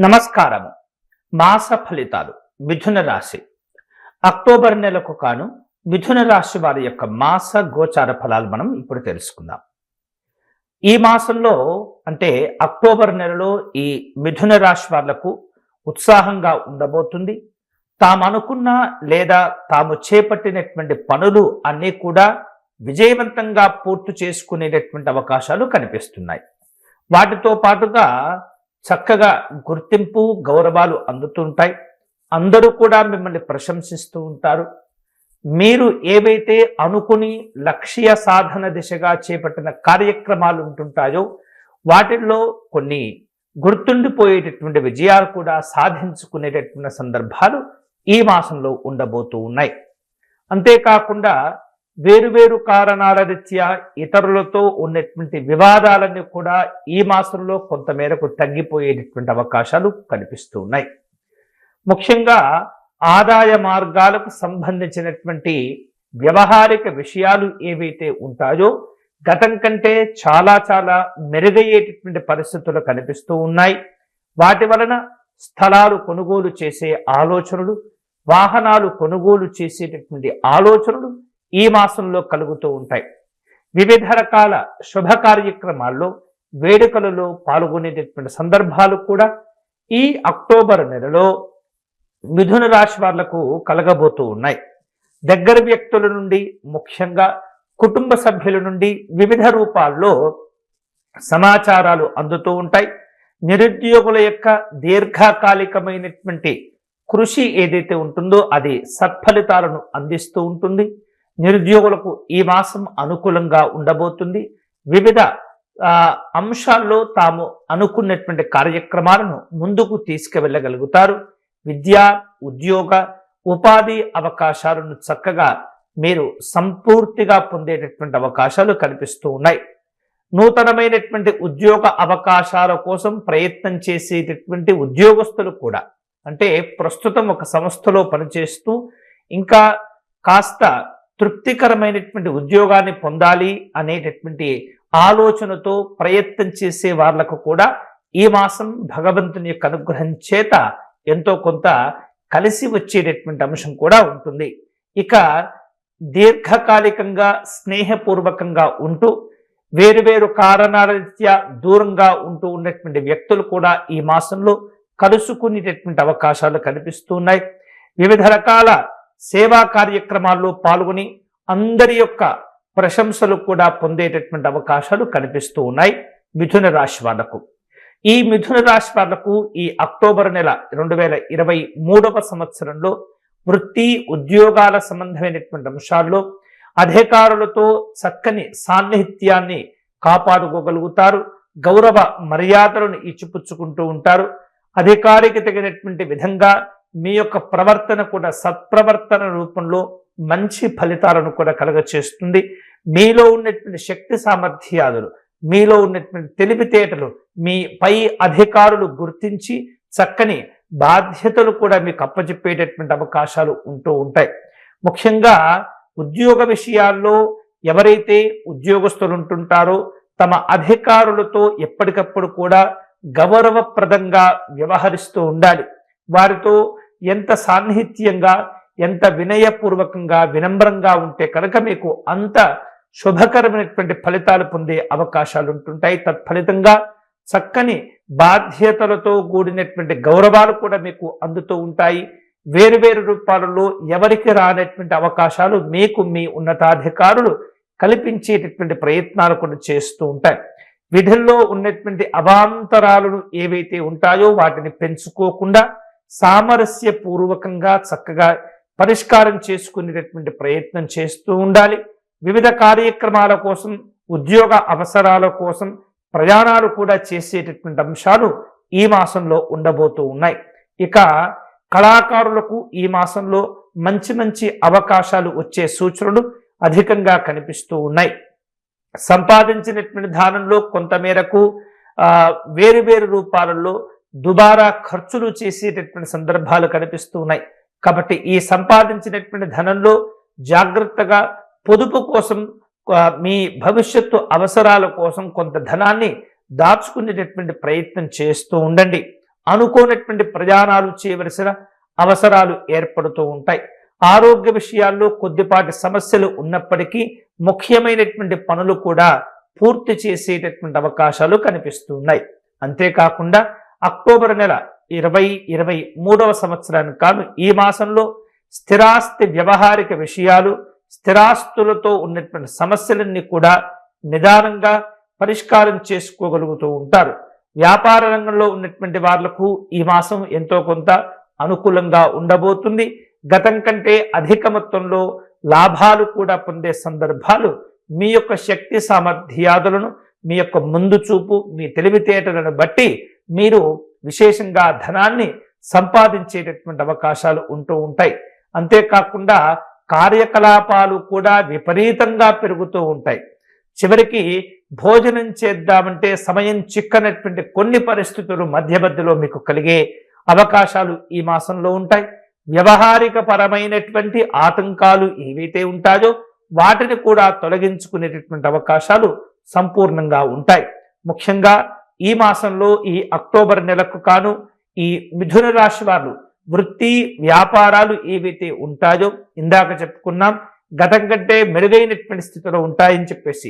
నమస్కారము. మాస ఫలితాలు మిథున రాశి అక్టోబర్ నెలకు కాను మిథున రాశి వారి యొక్క మాస గోచార ఫలాలు మనం ఇప్పుడు తెలుసుకుందాం. ఈ మాసంలో అంటే అక్టోబర్ నెలలో ఈ మిథున రాశి వాళ్లకు ఉత్సాహంగా ఉండబోతుంది. తాము అనుకున్న లేదా తాము చేపట్టినటువంటి పనులు అన్నీ కూడా విజయవంతంగా పూర్తి చేసుకునేటటువంటి అవకాశాలు కనిపిస్తున్నాయి. వాటితో పాటుగా చక్కగా గుర్తింపు గౌరవాలు అందుతుంటాయి. అందరూ కూడా మిమ్మల్ని ప్రశంసిస్తూ ఉంటారు. మీరు ఏవైతే అనుకుని లక్ష్య సాధన దిశగా చేపట్టిన కార్యక్రమాలు ఉంటుంటాయో వాటిల్లో కొన్ని గుర్తుండిపోయేటటువంటి విజయాలు కూడా సాధించుకునేటటువంటి సందర్భాలు ఈ మాసంలో ఉండబోతూ ఉన్నాయి. అంతేకాకుండా వేరువేరు కారణాల రీత్యా ఇతరులతో ఉన్నటువంటి వివాదాలన్నీ కూడా ఈ మాసంలో కొంతమేరకు తగ్గిపోయేటటువంటి అవకాశాలు కనిపిస్తూ ఉన్నాయి. ముఖ్యంగా ఆదాయ మార్గాలకు సంబంధించినటువంటి వ్యవహారిక విషయాలు ఏవైతే ఉంటాయో గతం కంటే చాలా మెరుగయ్యేటటువంటి పరిస్థితులు కనిపిస్తూ ఉన్నాయి. వాటి వలన స్థలాలు కొనుగోలు చేసే ఆలోచనలు, వాహనాలు కొనుగోలు చేసేటటువంటి ఆలోచనలు ఈ మాసంలో కలుగుతూ ఉంటాయి. వివిధ రకాల శుభ కార్యక్రమాల్లో వేడుకలలో పాల్గొనేటటువంటి సందర్భాలు కూడా ఈ అక్టోబర్ నెలలో మిథున రాశి వాళ్లకు కలగబోతూ ఉన్నాయి. దగ్గర వ్యక్తుల నుండి, ముఖ్యంగా కుటుంబ సభ్యుల నుండి వివిధ రూపాల్లో సమాచారాలు అందుతూ ఉంటాయి. నిరుద్యోగుల యొక్క దీర్ఘకాలికమైనటువంటి కృషి ఏదైతే ఉంటుందో అది సత్ఫలితాలను అందిస్తూ ఉంటుంది. నిరుద్యోగులకు ఈ మాసం అనుకూలంగా ఉండబోతుంది. వివిధ అంశాల్లో తాము అనుకున్నటువంటి కార్యక్రమాలను ముందుకు తీసుకువెళ్ళగలుగుతారు. విద్య, ఉద్యోగ, ఉపాధి అవకాశాలను చక్కగా మీరు సంపూర్తిగా పొందేటటువంటి అవకాశాలు కనిపిస్తూ ఉన్నాయి. నూతనమైనటువంటి ఉద్యోగ అవకాశాల కోసం ప్రయత్నం చేసేటటువంటి ఉద్యోగస్తులు కూడా, అంటే ప్రస్తుతం ఒక సంస్థలో పనిచేస్తూ ఇంకా కాస్త తృప్తికరమైనటువంటి ఉద్యోగాన్ని పొందాలి అనేటటువంటి ఆలోచనతో ప్రయత్నం చేసే వాళ్లకు కూడా ఈ మాసం భగవంతుని యొక్క అనుగ్రహం చేత ఎంతో కొంత కలిసి వచ్చేటటువంటి అంశం కూడా ఉంటుంది. ఇక దీర్ఘకాలికంగా స్నేహపూర్వకంగా ఉంటూ వేరువేరు కారణాల రీత్యా దూరంగా ఉంటూ ఉన్నటువంటి వ్యక్తులు కూడా ఈ మాసంలో కలుసుకునేటటువంటి అవకాశాలు కనిపిస్తున్నాయి. వివిధ రకాల సేవా కార్యక్రమాల్లో పాల్గొని అందరి యొక్క ప్రశంసలు కూడా పొందేటటువంటి అవకాశాలు కనిపిస్తూ ఉన్నాయి మిథున రాశి వాళ్లకు. ఈ మిథున రాశి వాళ్లకు ఈ అక్టోబర్ నెల 2023వ సంవత్సరంలో వృత్తి ఉద్యోగాల సంబంధమైనటువంటి అంశాల్లో అధికారులతో చక్కని సాన్నిహిత్యాన్ని కాపాడుకోగలుగుతారు. గౌరవ మర్యాదలను ఇచ్చిపుచ్చుకుంటూ ఉంటారు. అధికారికి తగినటువంటి విధంగా మీ యొక్క ప్రవర్తన కూడా సత్ప్రవర్తన రూపంలో మంచి ఫలితాలను కూడా కలగచేస్తుంది. మీలో ఉన్నటువంటి శక్తి సామర్థ్యాలు, మీలో ఉన్నటువంటి తెలివితేటలు మీ పై అధికారులు గుర్తించి చక్కని బాధ్యతలు కూడా మీకు అప్పచెప్పేటటువంటి అవకాశాలు ఉంటూ ఉంటాయి. ముఖ్యంగా ఉద్యోగ విషయాల్లో ఎవరైతే ఉద్యోగస్తులు ఉంటుంటారో తమ అధికారులతో ఎప్పటికప్పుడు కూడా గౌరవప్రదంగా వ్యవహరిస్తూ ఉండాలి. వారితో ఎంత సాన్నిహిత్యంగా, ఎంత వినయపూర్వకంగా, వినమ్రంగా ఉంటే కనుక మీకు అంత శుభకరమైనటువంటి ఫలితాలు పొందే అవకాశాలు ఉంటుంటాయి. తత్ఫలితంగా చక్కని బాధ్యతలతో కూడినటువంటి గౌరవాలు కూడా మీకు అందుతూ ఉంటాయి. వేరువేరు రూపాలలో ఎవరికి రానటువంటి అవకాశాలు మీకు మీ ఉన్నతాధికారులు కల్పించేటటువంటి ప్రయత్నాలు కూడా చేస్తూ ఉంటాయి. విధుల్లో ఉన్నటువంటి అవాంతరాలను ఏవైతే ఉంటాయో వాటిని పెంచుకోకుండా సామరస్యపూర్వకంగా చక్కగా పరిష్కారం చేసుకునేటటువంటి ప్రయత్నం చేస్తూ ఉండాలి. వివిధ కార్యక్రమాల కోసం, ఉద్యోగ అవసరాల కోసం ప్రయాణాలు కూడా చేసేటటువంటి అంశాలు ఈ మాసంలో ఉండబోతూ ఉన్నాయి. ఇక కళాకారులకు ఈ మాసంలో మంచి అవకాశాలు వచ్చే సూచనలు అధికంగా కనిపిస్తూ ఉన్నాయి. సంపాదించినటువంటి దానంలో కొంతమేరకు వేరువేరు రూపాలలో దుబారా ఖర్చులు చేసేటటువంటి సందర్భాలు కనిపిస్తూ ఉన్నాయి. కాబట్టి ఈ సంపాదించినటువంటి ధనంలో జాగ్రత్తగా పొదుపు కోసం, మీ భవిష్యత్తు అవసరాల కోసం కొంత ధనాన్ని దాచుకునేటటువంటి ప్రయత్నం చేస్తూ ఉండండి. అనుకోనటువంటి ప్రయాణాలు చేయవలసిన అవసరాలు ఏర్పడుతూ ఉంటాయి. ఆరోగ్య విషయాల్లో కొద్దిపాటి సమస్యలు ఉన్నప్పటికీ ముఖ్యమైనటువంటి పనులు కూడా పూర్తి చేసేటటువంటి అవకాశాలు కనిపిస్తున్నాయి. అంతేకాకుండా అక్టోబర్ నెల 2023వ సంవత్సరానికి కాను ఈ మాసంలో స్థిరాస్తి వ్యవహారిక విషయాలు, స్థిరాస్తులతో ఉన్నటువంటి సమస్యలన్నీ కూడా నిదానంగా పరిష్కారం చేసుకోగలుగుతూ ఉంటారు. వ్యాపార రంగంలో ఉన్నటువంటి వాళ్లకు ఈ మాసం ఎంతో కొంత అనుకూలంగా ఉండబోతుంది. గతం కంటే అధిక మొత్తంలో లాభాలు కూడా పొందే సందర్భాలు మీ యొక్క శక్తి సామర్థ్యాదులను, మీ యొక్క ముందు చూపు, మీ తెలివితేటలను బట్టి మీరు విశేషంగా ధనాన్ని సంపాదించేటటువంటి అవకాశాలు ఉంటూ ఉంటాయి. అంతేకాకుండా కార్యకలాపాలు కూడా విపరీతంగా పెరుగుతూ ఉంటాయి. చివరికి భోజనం చేద్దామంటే సమయం చిక్కనటువంటి కొన్ని పరిస్థితులు మధ్యలో మీకు కలిగే అవకాశాలు ఈ మాసంలో ఉంటాయి. వ్యవహారిక పరమైనటువంటి ఆటంకాలు ఏవైతే ఉంటాయో వాటిని కూడా తొలగించుకునేటటువంటి అవకాశాలు సంపూర్ణంగా ఉంటాయి. ముఖ్యంగా ఈ మాసంలో ఈ అక్టోబర్ నెలకు కాను ఈ మిథున రాశి వారు వృత్తి వ్యాపారాలు ఏవైతే ఉంటాయో ఇందాక చెప్పుకున్నాం గతం కంటే మెరుగైనటువంటి స్థితిలో ఉంటాయని చెప్పేసి.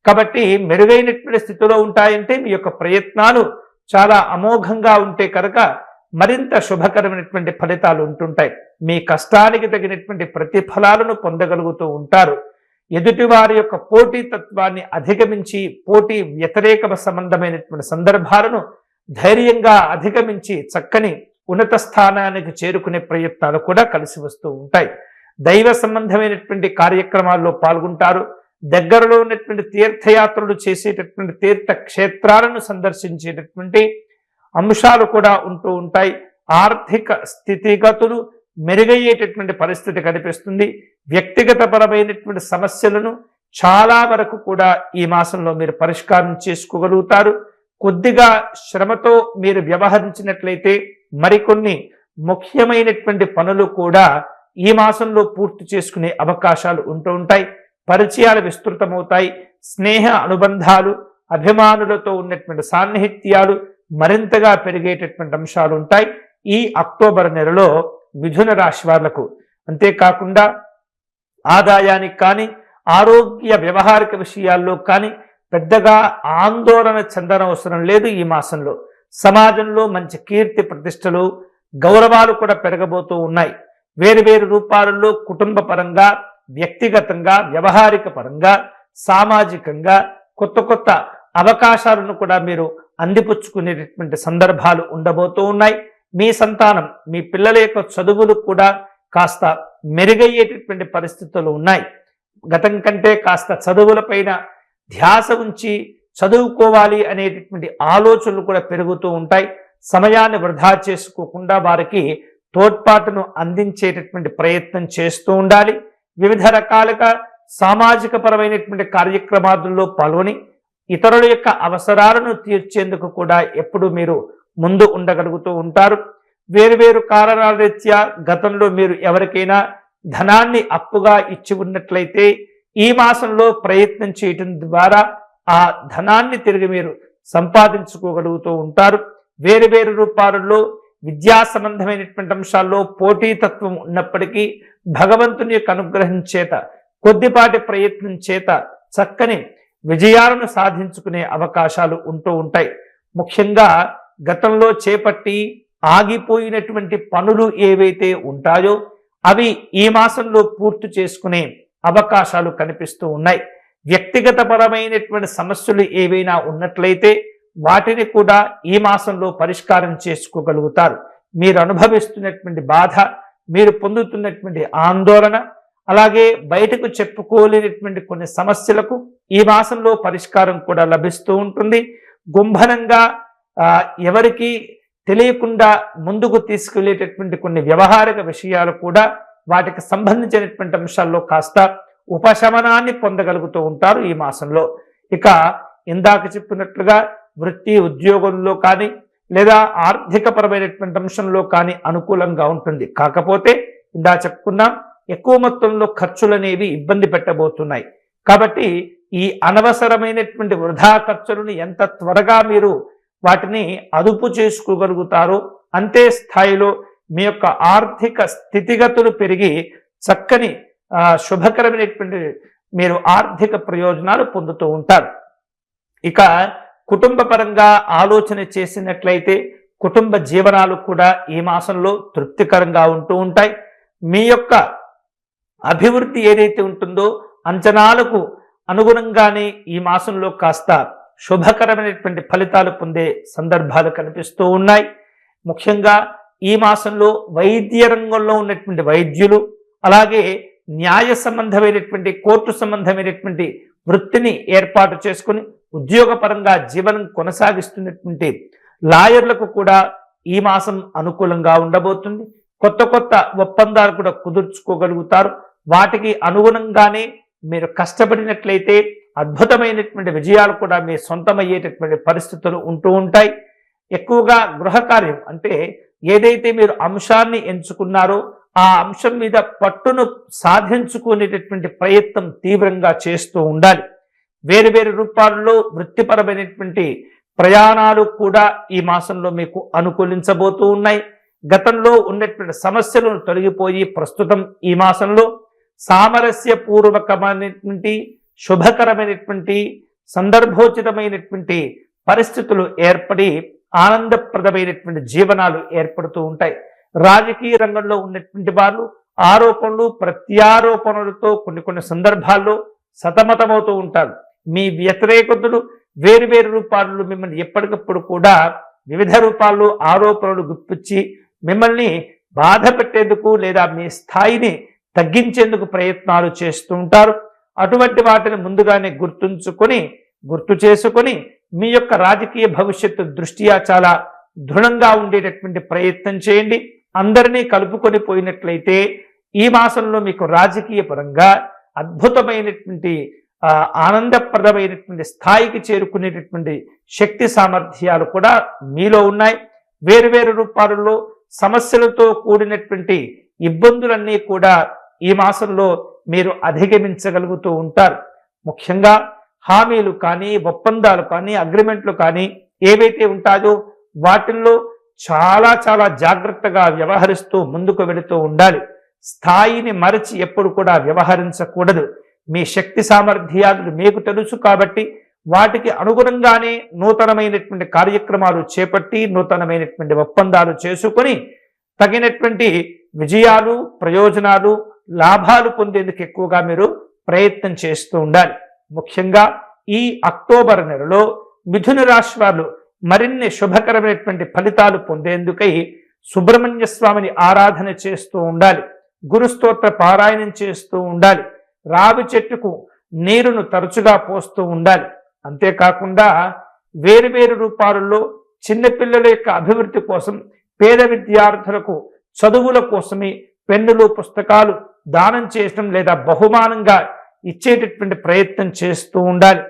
కాబట్టి మెరుగైనటువంటి స్థితిలో ఉంటాయంటే మీ యొక్క ప్రయత్నాలు చాలా అమోఘంగా ఉంటే కనుక మరింత శుభకరమైనటువంటి ఫలితాలు ఉంటుంటాయి. మీ కష్టానికి తగినటువంటి ప్రతిఫలాలను పొందగలుగుతూ ఉంటారు. ఎదుటివారి యొక్క పోటీతత్వాన్ని అధిగమించి పోటీ వ్యతిరేక సంబంధమైనటువంటి సందర్భాలను ధైర్యంగా అధిగమించి చక్కని ఉన్నత స్థానానికి చేరుకునే ప్రయత్నాలు కూడా కలిసి వస్తూ ఉంటాయి. దైవ సంబంధమైనటువంటి కార్యక్రమాల్లో పాల్గొంటారు. దగ్గరలో ఉన్నటువంటి తీర్థయాత్రలు చేసేటటువంటి తీర్థ క్షేత్రాలను సందర్శించేటటువంటి అంశాలు కూడా ఉంటూ ఉంటాయి. ఆర్థిక స్థితిగతులు మెరుగయ్యేటటువంటి పరిస్థితి కనిపిస్తుంది. వ్యక్తిగత పరమైనటువంటి సమస్యలను చాలా వరకు కూడా ఈ మాసంలో మీరు పరిష్కారం చేసుకోగలుగుతారు. కొద్దిగా శ్రమతో మీరు వ్యవహరించినట్లయితే మరికొన్ని ముఖ్యమైనటువంటి పనులు కూడా ఈ మాసంలో పూర్తి చేసుకునే అవకాశాలు ఉంటూ ఉంటాయి. పరిచయాలు విస్తృతమవుతాయి. స్నేహ అనుబంధాలు, అభిమానులతో ఉన్నటువంటి సాన్నిహిత్యాలు మరింతగా పెరిగేటటువంటి అంశాలు ఉంటాయి ఈ అక్టోబర్ నెలలో మిథున రాశి వాళ్లకు. అంతేకాకుండా ఆదాయానికి కానీ ఆరోగ్య వ్యవహారిక విషయాల్లో కానీ పెద్దగా ఆందోళన చెందనవసరం లేదు. ఈ మాసంలో సమాజంలో మంచి కీర్తి ప్రతిష్టలు గౌరవాలు కూడా పెరగబోతూ ఉన్నాయి. వేరు రూపాలలో కుటుంబ పరంగా, వ్యక్తిగతంగా, వ్యవహారిక పరంగా, సామాజికంగా కొత్త అవకాశాలను కూడా మీరు అందిపుచ్చుకునేటటువంటి సందర్భాలు ఉండబోతూ ఉన్నాయి. మీ సంతానం, మీ పిల్లల యొక్క చదువులు కూడా కాస్త మెరుగయ్యేటటువంటి పరిస్థితులు ఉన్నాయి. గతం కంటే కాస్త చదువులపైన ధ్యాస ఉంచి చదువుకోవాలి అనేటటువంటి ఆలోచనలు కూడా పెరుగుతూ ఉంటాయి. సమయాన్ని వృధా చేసుకోకుండా వారికి తోడ్పాటును అందించేటటువంటి ప్రయత్నం చేస్తూ ఉండాలి. వివిధ రకాలుగా సామాజిక పరమైనటువంటి కార్యక్రమాల్లో పాల్గొని ఇతరుల యొక్క అవసరాలను తీర్చేందుకు కూడా ఎప్పుడు మీరు ముందు ఉండగలుగుతూ ఉంటారు. వేరు కారణాల రీత్యా గతంలో మీరు ఎవరికైనా ధనాన్ని అప్పుగా ఇచ్చి ఉన్నట్లయితే ఈ మాసంలో ప్రయత్నం చేయటం ద్వారా ఆ ధనాన్ని తిరిగి మీరు సంపాదించుకోగలుగుతూ ఉంటారు. వేరు రూపాలలో విద్యా సంబంధమైనటువంటి అంశాల్లో పోటీతత్వం ఉన్నప్పటికీ భగవంతుని యొక్క అనుగ్రహం చేత కొద్దిపాటి ప్రయత్నం చేత చక్కని విజయాలను సాధించుకునే అవకాశాలు ఉంటూ ఉంటాయి. ముఖ్యంగా గతంలో చేపట్టి ఆగిపోయినటువంటి పనులు ఏవైతే ఉంటాయో అవి ఈ మాసంలో పూర్తి చేసుకునే అవకాశాలు కనిపిస్తూ ఉన్నాయి. వ్యక్తిగత పరమైనటువంటి సమస్యలు ఏవైనా ఉన్నట్లయితే వాటిని కూడా ఈ మాసంలో పరిష్కారం చేసుకోగలుగుతారు. మీరు అనుభవిస్తున్నటువంటి బాధ, మీరు పొందుతున్నటువంటి ఆందోళన, అలాగే బయటకు చెప్పుకోలేనటువంటి కొన్ని సమస్యలకు ఈ మాసంలో పరిష్కారం కూడా లభిస్తూ ఉంటుంది. గుంభనంగా ఎవరికి తెలియకుండా ముందుకు తీసుకెళ్లేటటువంటి కొన్ని వ్యవహారిక విషయాలు కూడా వాటికి సంబంధించినటువంటి అంశాల్లో కాస్త ఉపశమనాన్ని పొందగలుగుతూ ఉంటారు ఈ మాసంలో. ఇక ఇందాక చెప్పినట్లుగా వృత్తి ఉద్యోగంలో కానీ లేదా ఆర్థిక పరమైనటువంటి అంశంలో కానీ అనుకూలంగా ఉంటుంది. కాకపోతే ఇందా చెప్పుకున్నాం ఎక్కువ మొత్తంలో ఖర్చులు అనేవి ఇబ్బంది పెట్టబోతున్నాయి. కాబట్టి ఈ అనవసరమైనటువంటి వృధా ఖర్చులను ఎంత త్వరగా మీరు వాటిని అదుపు చేసుకోగలుగుతారు. అంతే స్థాయిలో మీ యొక్క ఆర్థిక స్థితిగతులు పెరిగి చక్కని శుభకరమైనటువంటి మీరు ఆర్థిక ప్రయోజనాలు పొందుతూ ఉంటారు. ఇక కుటుంబ పరంగా ఆలోచన చేసినట్లయితే కుటుంబ జీవనాలు కూడా ఈ మాసంలో తృప్తికరంగా ఉంటూ ఉంటాయి. మీ యొక్క అభివృద్ధి ఏదైతే ఉంటుందో అంచనాలకు అనుగుణంగానే ఈ మాసంలో కాస్త శుభకరమైనటువంటి ఫలితాలు పొందే సందర్భాలు కనిపిస్తూ ఉన్నాయి. ముఖ్యంగా ఈ మాసంలో వైద్య రంగంలో ఉన్నటువంటి వైద్యులు, అలాగే న్యాయ సంబంధమైనటువంటి కోర్టు సంబంధమైనటువంటి వృత్తిని ఏర్పాటు చేసుకుని ఉద్యోగపరంగా జీవనం కొనసాగిస్తున్నటువంటి లాయర్లకు కూడా ఈ మాసం అనుకూలంగా ఉండబోతుంది. కొత్త కొత్త ఒప్పందాలు కూడా కుదుర్చుకోగలుగుతారు. వాటికి అనుగుణంగానే మీరు కష్టపడినట్లయితే అద్భుతమైనటువంటి విజయాలు కూడా మీ సొంతమయ్యేటటువంటి పరిస్థితులు ఉంటూ ఉంటాయి. ఎక్కువగా గృహ కార్యం అంటే ఏదైతే మీరు అంశాన్ని ఎంచుకున్నారో ఆ అంశం మీద పట్టును సాధించుకునేటటువంటి ప్రయత్నం తీవ్రంగా చేస్తూ ఉండాలి. వేరు వేరు రూపాల్లో వృత్తిపరమైనటువంటి ప్రయాణాలు కూడా ఈ మాసంలో మీకు అనుకూలించబోతూ ఉన్నాయి. గతంలో ఉన్నటువంటి సమస్యలను తొలగిపోయి ప్రస్తుతం ఈ మాసంలో సామరస్యపూర్వకమైనటువంటి శుభకరమైనటువంటి సందర్భోచితమైనటువంటి పరిస్థితులు ఏర్పడి ఆనందప్రదమైనటువంటి జీవనాలు ఏర్పడుతూ ఉంటాయి. రాజకీయ రంగంలో ఉన్నటువంటి వారు ఆరోపణలు ప్రత్యారోపణలతో కొన్ని సందర్భాల్లో సతమతమవుతూ ఉంటారు. మీ వ్యతిరేకతలు వేరు రూపాల్లో మిమ్మల్ని ఎప్పటికప్పుడు కూడా వివిధ రూపాల్లో ఆరోపణలు గుప్పించి మిమ్మల్ని బాధ పెట్టేందుకు లేదా మీ స్థాయిని తగ్గించేందుకు ప్రయత్నాలు చేస్తూ ఉంటారు. అటువంటి వాటిని ముందుగానే గుర్తు చేసుకొని మీ యొక్క రాజకీయ భవిష్యత్తు దృష్ట్యా చాలా దృఢంగా ఉండేటటువంటి ప్రయత్నం చేయండి. అందరినీ కలుపుకొని పోయినట్లయితే ఈ మాసంలో మీకు రాజకీయ పరంగా అద్భుతమైనటువంటి ఆనందప్రదమైనటువంటి స్థాయికి చేరుకునేటటువంటి శక్తి సామర్థ్యాలు కూడా మీలో ఉన్నాయి. వేరు రూపాలలో సమస్యలతో కూడినటువంటి ఇబ్బందులన్నీ కూడా ఈ మాసంలో మీరు అధిగమించగలుగుతూ ఉంటారు. ముఖ్యంగా హామీలు కానీ ఒప్పందాలు కానీ అగ్రిమెంట్లు కానీ ఏవైతే ఉంటాయో వాటిల్లో చాలా జాగ్రత్తగా వ్యవహరిస్తూ ముందుకు వెళుతూ ఉండాలి. స్థాయిని మరచి ఎప్పుడు కూడా వ్యవహరించకూడదు. మీ శక్తి సామర్థ్యాలు మీకు తెలుసు కాబట్టి వాటికి అనుగుణంగానే నూతనమైనటువంటి కార్యక్రమాలు చేపట్టి నూతనమైనటువంటి ఒప్పందాలు చేసుకొని తగినటువంటి విజయాలు, ప్రయోజనాలు, లాభాలు పొందేందుకు ఎక్కువగా మీరు ప్రయత్నం చేస్తూ ఉండాలి. ముఖ్యంగా ఈ అక్టోబర్ నెలలో మిథున రాశి వారు మరిన్ని శుభకరమైనటువంటి ఫలితాలు పొందేందుకై సుబ్రహ్మణ్య స్వామిని ఆరాధన చేస్తూ ఉండాలి. గురుస్తోత్ర పారాయణం చేస్తూ ఉండాలి. రావి చెట్టుకు నీరును తరచుగా పోస్తూ ఉండాలి. అంతేకాకుండా వేరు రూపాలలో చిన్నపిల్లల యొక్క అభివృద్ధి కోసం, పేద విద్యార్థులకు చదువుల కోసమే పెన్నులు, పుస్తకాలు దానం చేయటం లేదా బహుమానంగా ఇచ్చేటటువంటి ప్రయత్నం చేస్తూ ఉండాలి.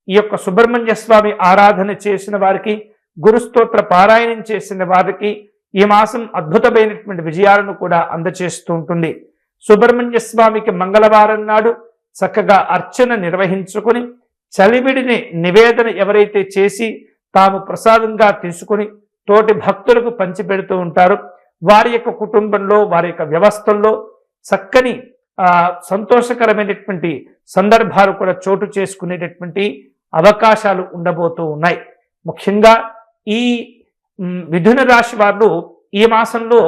ఈ యొక్క సుబ్రహ్మణ్య స్వామి ఆరాధన చేసిన వారికి, గురుస్తోత్ర పారాయణం చేసిన వారికి ఈ మాసం అద్భుతమైనటువంటి విజయాలను కూడా అందచేస్తూ ఉంటుంది. సుబ్రహ్మణ్య స్వామికి మంగళవారం నాడు చక్కగా అర్చన నిర్వహించుకొని చలివిడిని నివేదన ఎవరైతే చేసి తాము ప్రసాదంగా తీసుకుని తోటి భక్తులకు పంచిపెడుతూ ఉంటారో వారి యొక్క కుటుంబంలో, వారి యొక్క వ్యవస్థల్లో చక్కని సంతోషకరమైనటువంటి సందర్భాలు కూడా చోటు చేసుకునేటటువంటి అవకాశాలు ఉండబోతూ ఉన్నాయి. ముఖ్యంగా ఈ మిథున రాశి వారు ఈ మాసంలో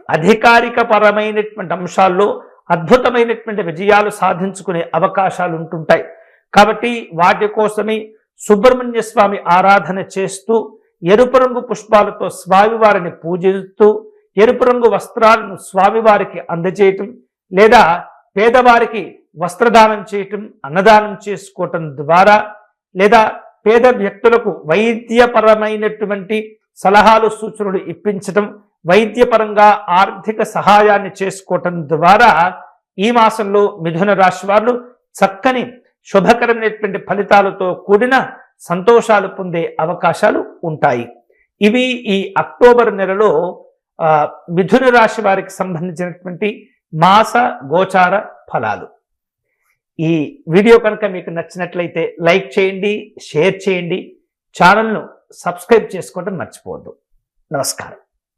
అధికారిక పరమైనటువంటి అంశాల్లో అద్భుతమైనటువంటి విజయాలు సాధించుకునే అవకాశాలు ఉంటుంటాయి. కాబట్టి వాటి కోసమే సుబ్రహ్మణ్య స్వామి ఆరాధన చేస్తూ ఎరుపు రంగు పుష్పాలతో స్వామివారిని పూజిస్తూ ఎరుపు రంగు వస్త్రాలను స్వామివారికి అందజేయటం లేదా పేదవారికి వస్త్రదానం చేయటం, అన్నదానం చేసుకోవటం ద్వారా లేదా పేద వ్యక్తులకు వైద్యపరమైనటువంటి సలహాలు, సూచనలు ఇప్పించటం, వైద్యపరంగా ఆర్థిక సహాయాన్ని చేసుకోవటం ద్వారా ఈ మాసంలో మిథున రాశి వారు చక్కని శుభకరమైనటువంటి ఫలితాలతో కూడిన సంతోషాలు పొందే అవకాశాలు ఉంటాయి. ఇవి ఈ అక్టోబర్ నెలలో మిథున రాశి వారికి సంబంధించినటువంటి మాస గోచార ఫలాలు. ఈ వీడియో కనుక మీకు నచ్చినట్లయితే లైక్ చేయండి, షేర్ చేయండి, ఛానల్ను సబ్స్క్రైబ్ చేసుకోవడం మర్చిపోవద్దు. నమస్కారం.